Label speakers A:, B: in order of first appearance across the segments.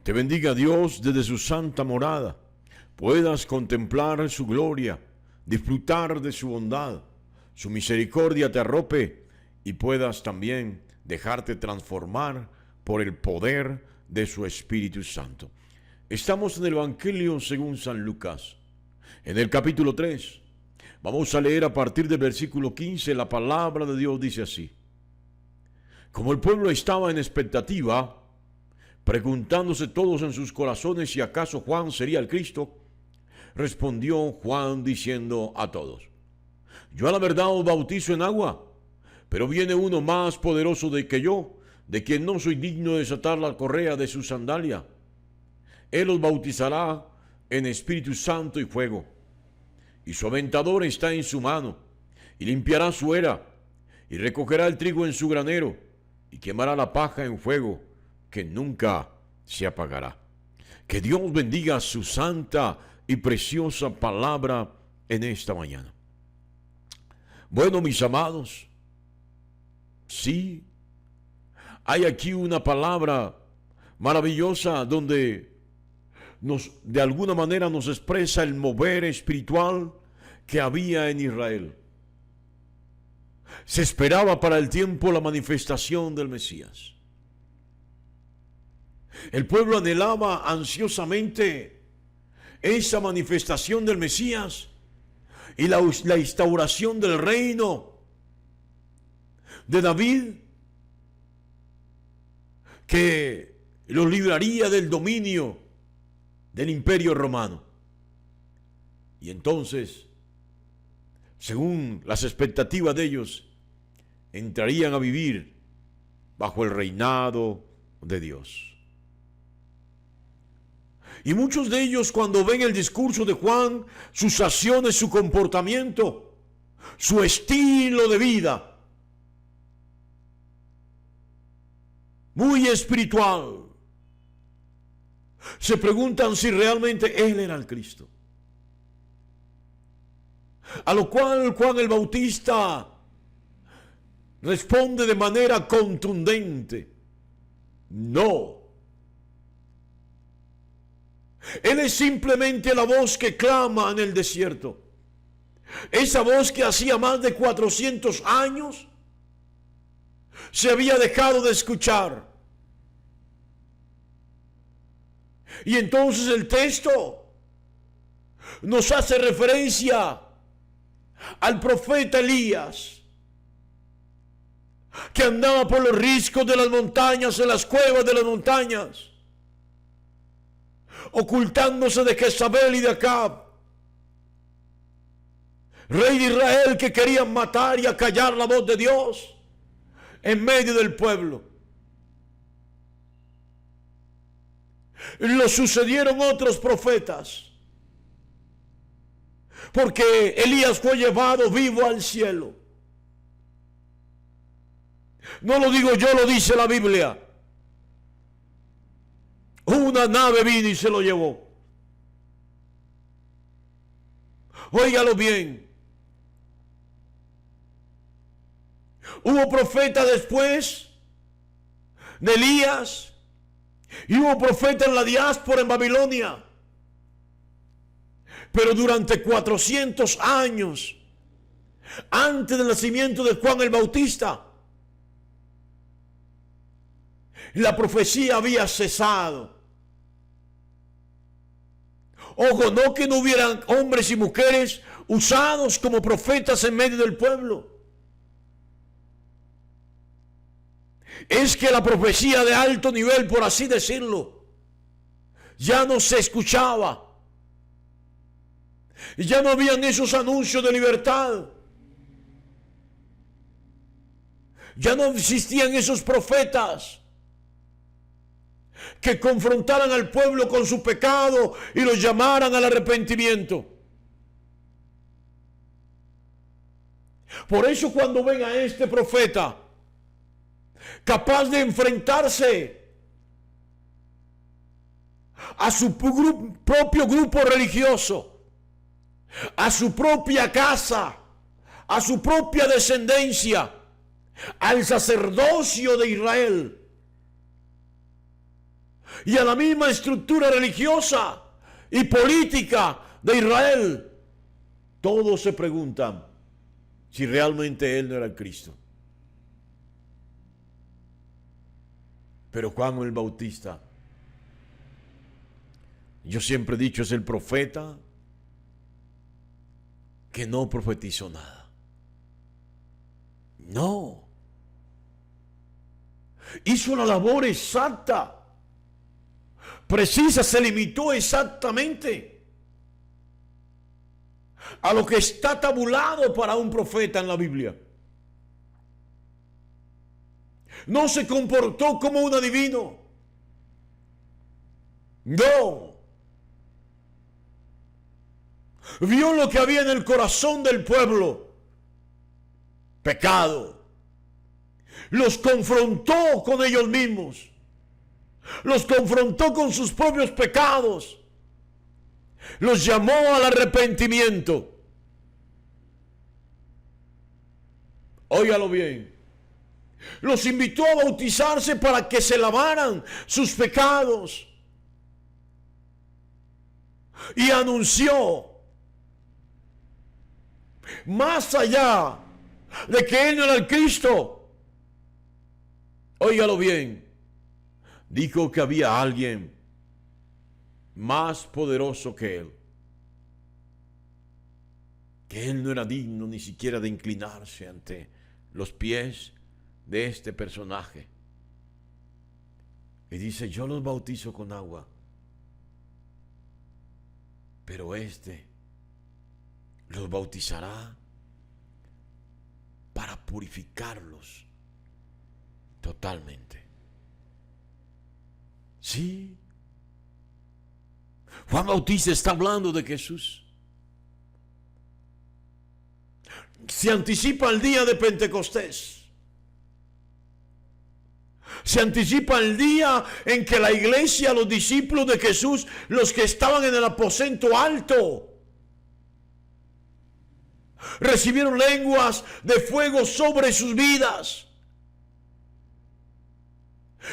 A: Te bendiga Dios desde su santa morada. Puedas contemplar su gloria, disfrutar de su bondad, su misericordia te arrope y puedas también dejarte transformar por el poder de su Espíritu Santo. Estamos en el Evangelio según San Lucas, en el capítulo 3. Vamos a leer a partir del versículo 15. La palabra de Dios dice así: Como el pueblo estaba en expectativa, preguntándose todos en sus corazones si acaso Juan sería el Cristo, respondió Juan diciendo a todos: Yo a la verdad os bautizo en agua, pero viene uno más poderoso que yo, de quien no soy digno de desatar la correa de su sandalia. Él os bautizará en Espíritu Santo y fuego, y su aventador está en su mano, y limpiará su era, y recogerá el trigo en su granero, y quemará la paja en fuego, que nunca se apagará. Que Dios bendiga su santa y preciosa palabra en esta mañana. Bueno, mis amados, sí, hay aquí una palabra maravillosa donde de alguna manera nos expresa el mover espiritual que había en Israel. Se esperaba para el tiempo la manifestación del Mesías. El pueblo anhelaba ansiosamente esa manifestación del Mesías y la instauración del reino de David, que los libraría del dominio del imperio romano. Y entonces, según las expectativas de ellos, entrarían a vivir bajo el reinado de Dios. Y muchos de ellos, cuando ven el discurso de Juan, sus acciones, su comportamiento, su estilo de vida, muy espiritual, se preguntan si realmente él era el Cristo. A lo cual Juan el Bautista responde de manera contundente: no. Él es simplemente la voz que clama en el desierto. Esa voz que hacía más de 400 años se había dejado de escuchar. Y entonces el texto nos hace referencia al profeta Elías, que andaba por los riscos de las montañas, en las cuevas de las montañas, ocultándose de Jezabel y de Acab, rey de Israel, que querían matar y acallar la voz de Dios en medio del pueblo. Lo sucedieron otros profetas, porque Elías fue llevado vivo al cielo. No lo digo yo, lo dice la Biblia. Una nave vino y se lo llevó. Óigalo bien. Hubo profeta después de Elías, y hubo profeta en la diáspora en Babilonia. Pero durante 400 años, antes del nacimiento de Juan el Bautista, la profecía había cesado. Ojo, no que no hubieran hombres y mujeres usados como profetas en medio del pueblo. Es que la profecía de alto nivel, por así decirlo, ya no se escuchaba. Y ya no habían esos anuncios de libertad. Ya no existían esos profetas que confrontaran al pueblo con su pecado y los llamaran al arrepentimiento. Por eso, cuando ven a este profeta capaz de enfrentarse a su propio grupo religioso, a su propia casa, a su propia descendencia, al sacerdocio de Israel, y a la misma estructura religiosa y política de Israel, todos se preguntan si realmente él no era el Cristo. Pero Juan el Bautista, yo siempre he dicho, es el profeta que no profetizó nada. No. Hizo la labor exacta, precisa, se limitó exactamente a lo que está tabulado para un profeta en la Biblia. No se comportó como un adivino. No. Vio lo que había en el corazón del pueblo. Pecado. Los confrontó con ellos mismos. Los confrontó con sus propios pecados. Los llamó al arrepentimiento. Óigalo bien. Los invitó a bautizarse para que se lavaran sus pecados. Y anunció, más allá de que él no era el Cristo, óigalo bien, dijo que había alguien más poderoso que él no era digno ni siquiera de inclinarse ante los pies de este personaje. Y dice, yo los bautizo con agua, pero este los bautizará para purificarlos totalmente. Sí, Juan Bautista está hablando de Jesús. Se anticipa el día de Pentecostés. Se anticipa el día en que la iglesia, los discípulos de Jesús, los que estaban en el aposento alto, recibieron lenguas de fuego sobre sus vidas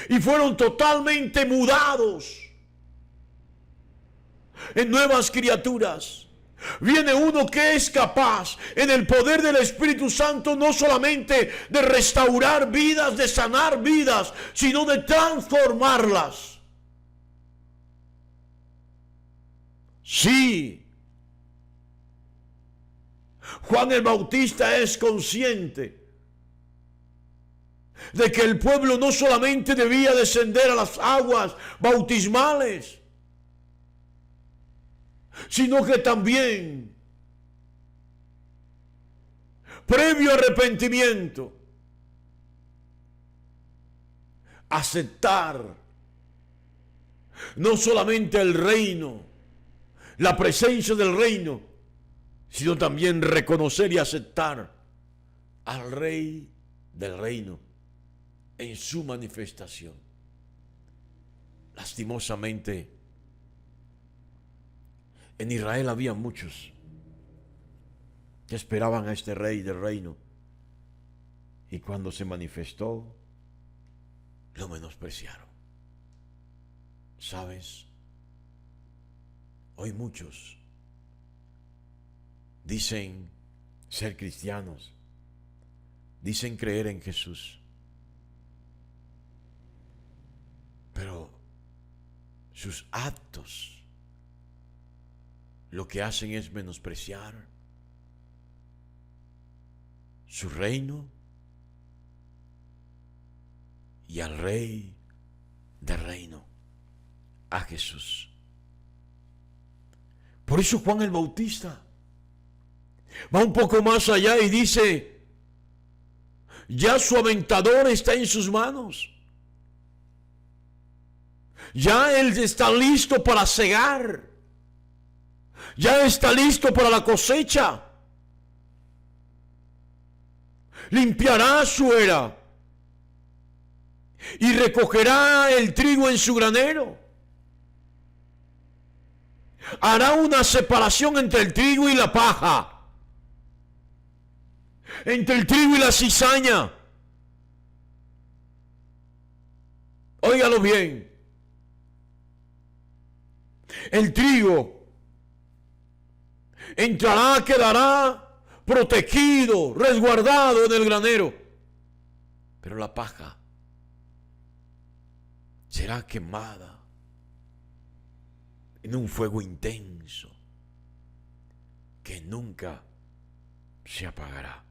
A: y fueron totalmente mudados en nuevas criaturas. Viene uno que es capaz, en el poder del Espíritu Santo, no solamente de restaurar vidas, de sanar vidas, sino de transformarlas. Sí, Juan el Bautista es consciente de que el pueblo no solamente debía descender a las aguas bautismales, sino que también, previo arrepentimiento, aceptar no solamente el reino, la presencia del reino, sino también reconocer y aceptar al Rey del reino en su manifestación. Lastimosamente, en Israel había muchos que esperaban a este Rey del reino, y cuando se manifestó, lo menospreciaron. ¿Sabes? Hoy muchos dicen ser cristianos, dicen creer en Jesús, pero sus actos lo que hacen es menospreciar su reino y al Rey del reino, a Jesús. Por eso Juan el Bautista va un poco más allá y dice, ya su aventador está en sus manos. Ya él está listo para cegar. Ya está listo para la cosecha. Limpiará su era y recogerá el trigo en su granero. Hará una separación entre el trigo y la paja, entre el trigo y la cizaña. Óigalo bien. El trigo entrará, quedará protegido, resguardado en el granero. Pero la paja será quemada en un fuego intenso que nunca se apagará.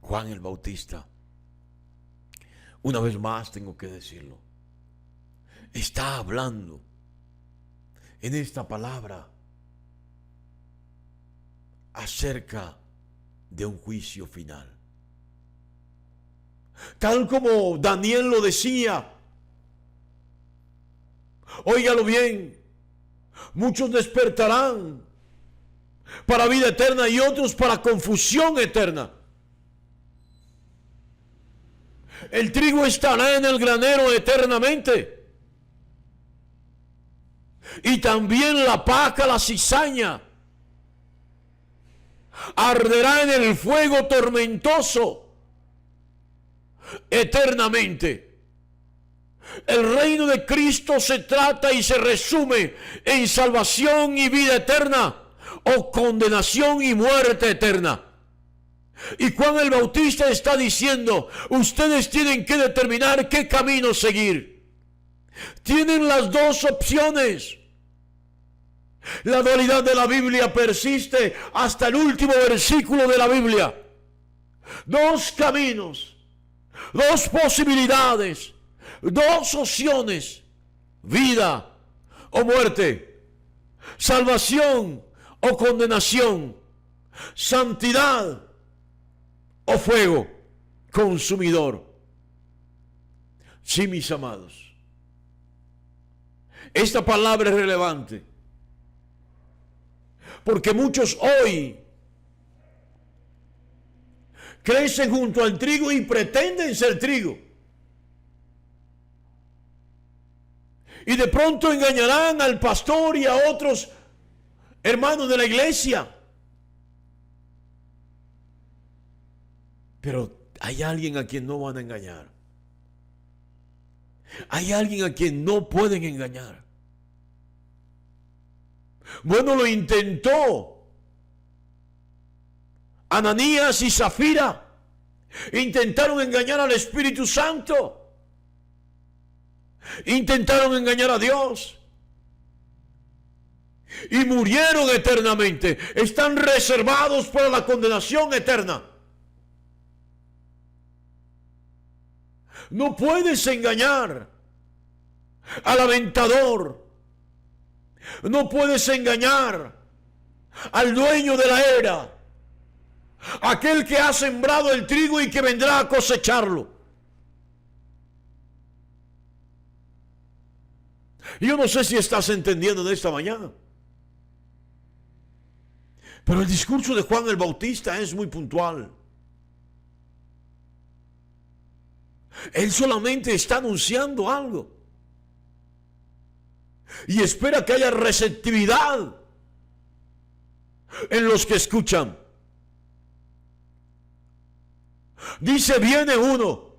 A: Juan el Bautista, una vez más tengo que decirlo, está hablando en esta palabra acerca de un juicio final. Tal como Daniel lo decía, óigalo bien, muchos despertarán para vida eterna y otros para confusión eterna. El trigo estará en el granero eternamente. Y también la paja, la cizaña, arderá en el fuego tormentoso eternamente. El reino de Cristo se trata y se resume en salvación y vida eterna, o condenación y muerte eterna. Y Juan el Bautista está diciendo, ustedes tienen que determinar qué camino seguir. Tienen las dos opciones. La dualidad de la Biblia persiste hasta el último versículo de la Biblia. Dos caminos, dos posibilidades, dos opciones: vida o muerte, salvación o condenación, santidad o fuego consumidor. Sí, mis amados, esta palabra es relevante, porque muchos hoy crecen junto al trigo y pretenden ser trigo. Y de pronto engañarán al pastor y a otros hermanos de la iglesia. Pero hay alguien a quien no van a engañar. Hay alguien a quien no pueden engañar. Bueno, lo intentó Ananías y Zafira. Intentaron engañar al Espíritu Santo. Intentaron engañar a Dios. Y murieron eternamente. Están reservados para la condenación eterna. No puedes engañar al aventador. No puedes engañar al dueño de la era, aquel que ha sembrado el trigo y que vendrá a cosecharlo. Yo no sé si estás entendiendo de esta mañana, pero el discurso de Juan el Bautista es muy puntual. Él solamente está anunciando algo y espera que haya receptividad en los que escuchan. Dice, viene uno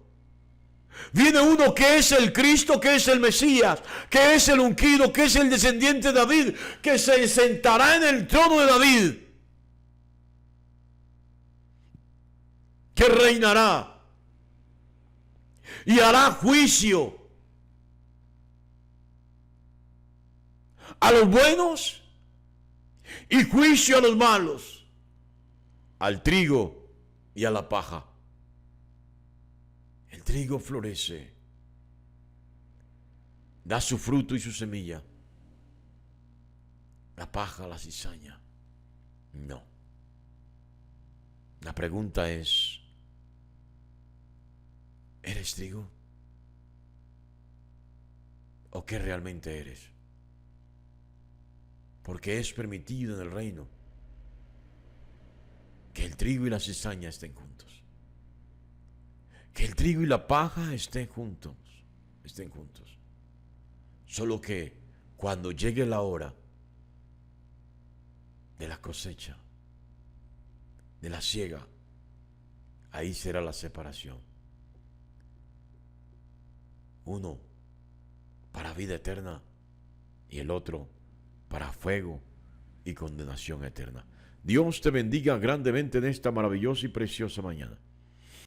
A: que es el Cristo, que es el Mesías, que es el ungido, que es el descendiente de David, que se sentará en el trono de David, que reinará y hará juicio a los buenos y juicio a los malos, al trigo y a la paja. El trigo florece, da su fruto y su semilla. La paja, la cizaña, no. La pregunta es, ¿eres trigo? ¿O qué realmente eres? Porque es permitido en el reino que el trigo y la cizaña estén juntos. Que el trigo y la paja estén juntos. Solo que cuando llegue la hora de la cosecha, de la siega, ahí será la separación. Uno para vida eterna y el otro para fuego y condenación eterna. Dios te bendiga grandemente en esta maravillosa y preciosa mañana.